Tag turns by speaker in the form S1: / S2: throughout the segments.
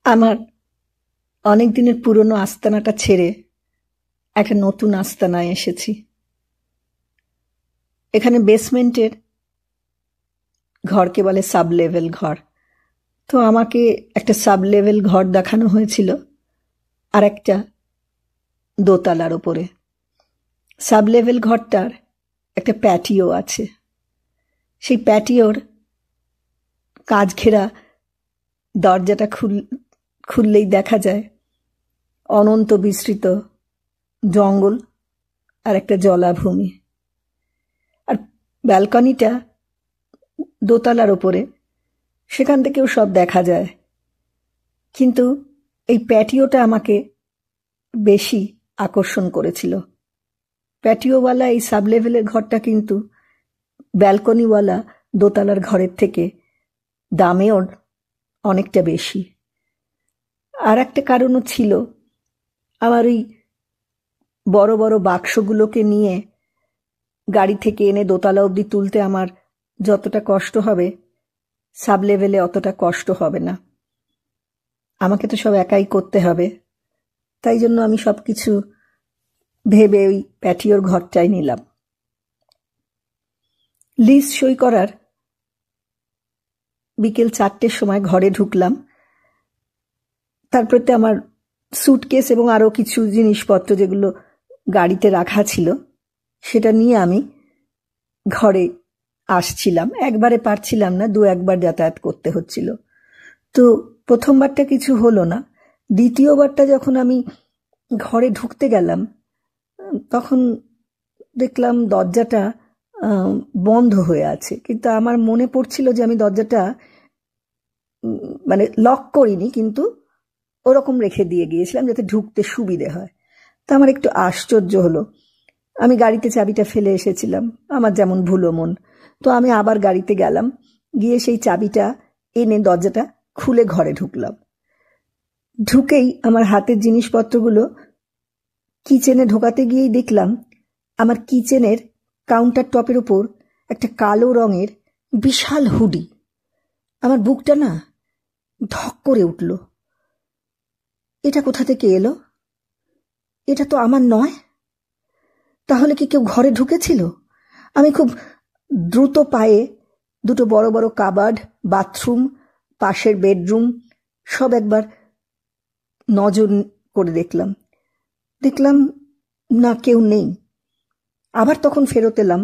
S1: আমার অনেক দিনের পুরনো আস্তানাটা ছেড়ে একটা নতুন আস্তানায় এসেছি। এখানে বেসমেন্টের ঘরকে বলে সাব লেভেল ঘর। তো আমাকে একটা সাব লেভেল ঘর দেখানো হয়েছিল, আর একটা দোতলার ওপরে। সাব লেভেল ঘরটার একটা প্যাটিও আছে। সেই প্যাটিওর কাঁচ ঘেরা দরজাটা খুললেই দেখা যায় অনন্ত বিস্তৃত জঙ্গল আর একটা জলাভূমি। আর ব্যালকনিটা দোতলার ওপরে, সেখান থেকেও সব দেখা যায়। কিন্তু এই প্যাটিওটা আমাকে বেশি আকর্ষণ করেছিল। প্যাটিওওয়ালা এই সাব লেভেলের ঘরটা কিন্তু ব্যালকনিওয়ালা দোতলার ঘরের থেকে দামেও অনেকটা বেশি। আর একটা কারণও ছিল, আমার ওই বড় বড় বাক্সগুলোকে নিয়ে গাড়ি থেকে এনে দোতলা অবধি তুলতে আমার যতটা কষ্ট হবে, সাব লেভেলে অতটা কষ্ট হবে না। আমাকে তো সব একাই করতে হবে, তাই জন্য আমি সব কিছু ভেবে ওই প্যাটিওর ঘরটাই নিলাম। লিজ সই করার বিকেল 4টের সময় ঘরে ঢুকলাম। তারপরে আমার স্যুটকেস এবং আরও কিছু জিনিসপত্র যেগুলো গাড়িতে রাখা ছিল সেটা নিয়ে আমি ঘরে আসছিলাম। একবারে পারছিলাম না, 2-1বার যাতায়াত করতে হচ্ছিল। তো প্রথমবারটা কিছু হলো না। দ্বিতীয়বারটা যখন আমি ঘরে ঢুকতে গেলাম, তখন দেখলাম দরজাটা বন্ধ হয়ে আছে। কিন্তু আমার মনে পড়ছিল যে আমি দরজাটা লক করিনি, কিন্তু ওরকম রেখে দিয়ে গিয়েছিলাম যাতে ঢুকতে সুবিধে হয়। তা আমার একটু আশ্চর্য হলো। আমি গাড়িতে চাবিটা ফেলে এসেছিলাম, আমার যেমন ভুলো মন। তো আমি আবার গাড়িতে গেলাম, গিয়ে সেই চাবিটা এনে দরজাটা খুলে ঘরে ঢুকলাম। ঢুকেই আমার হাতের জিনিসপত্রগুলো কিচেনে ঢোকাতে গিয়েই দেখলাম আমার কিচেনের কাউন্টার টপের উপর একটা কালো রঙের বিশাল হুডি। আমার বুকটা না ধক করে উঠল। এটা কোথা থেকে এলো? এটা তো আমার নয়। তাহলে কি কেউ ঘরে ঢুকেছিল? আমি খুব দ্রুত পায়ে দুটো বড় বড় কাবার্ড, বাথরুম, পাশের বেডরুম সব একবার নজর করে দেখলাম না, কেউ নেই। আবার তখন ফেরত এলাম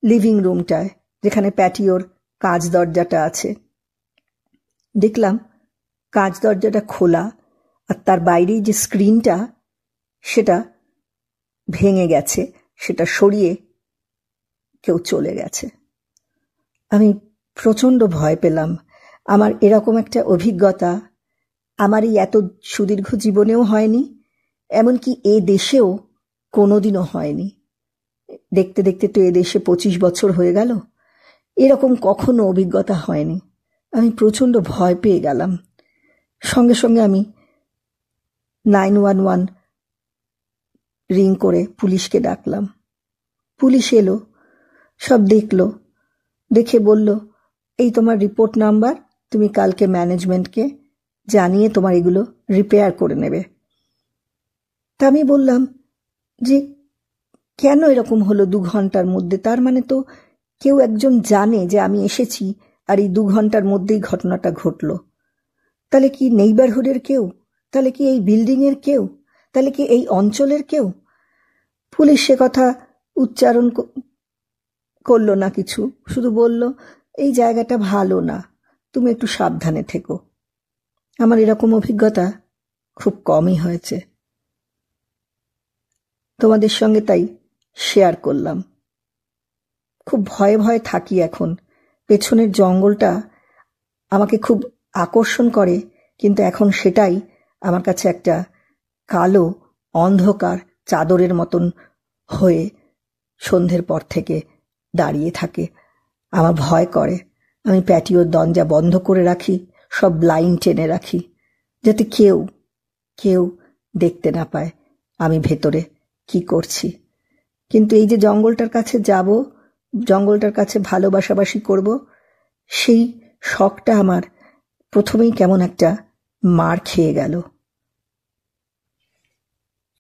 S1: লিভিং রুমটায়, যেখানে প্যাটিওর কাঁচ দরজাটা আছে। দেখলাম কাঁচ দরজাটা খোলা, আর তার বাইরেই যে স্ক্রিনটা সেটা ভেঙে গেছে, সেটা সরিয়ে কেউ চলে গেছে। আমি প্রচণ্ড ভয় পেলাম। আমার এরকম একটা অভিজ্ঞতা আমার এই এত সুদীর্ঘ জীবনেও হয়নি, এমনকি এ দেশেও কোনোদিনও হয়নি। দেখতে দেখতে তো এ দেশে 25 বছর হয়ে গেল, এরকম কখনো অভিজ্ঞতা হয়নি। আমি প্রচণ্ড ভয় পেয়ে গেলাম। সঙ্গে সঙ্গে আমি 911 রিং করে পুলিশকে ডাকলাম। পুলিশ এলো, সব দেখলো, দেখে বলল, এই তোমার রিপোর্ট নাম্বার, তুমি কালকে ম্যানেজমেন্টকে জানিয়ে তোমার এগুলো রিপেয়ার করে নেবে। তা আমি বললাম যে কেন এরকম হলো 2 ঘন্টার মধ্যে? তার মানে তো কেউ একজন জানে যে আমি এসেছি, আর এই 2 ঘন্টার মধ্যেই ঘটনাটা ঘটলো। তাহলে কি নেইবারহুডের কেউ? তাহলে কি এই বিল্ডিংয়ের কেউ? তাহলে কি এই অঞ্চলের কেউ? পুলিশ সে কথা উচ্চারণ করলো না কিছু, শুধু বলল, এই জায়গাটা ভালো না, তুমি একটু সাবধানে থেকো। আমার এরকম অভিজ্ঞতা খুব কমই হয়েছে, তোমাদের সঙ্গে তাই শেয়ার করলাম। খুব ভয়ে ভয়ে থাকি এখন। পেছনের জঙ্গলটা আমাকে খুব আকর্ষণ করে, কিন্তু এখন সেটাই আমার কাছে একটা কালো অন্ধকার চাদরের মতন হয়ে সন্ধ্যের পর থেকে দাঁড়িয়ে থাকে। আমার ভয় করে। আমি প্যাটিওর দরজা বন্ধ করে রাখি, সব ব্লাইন্ড টেনে রাখি, যাতে কেউ দেখতে না পায় আমি ভেতরে কি করছি। কিন্তু এই যে জঙ্গলটার কাছে যাব, জঙ্গলটার কাছে ভালোবাসাবাসি করব, সেই শখটা আমার প্রথমেই কেমন একটা মার খেয়ে গেল।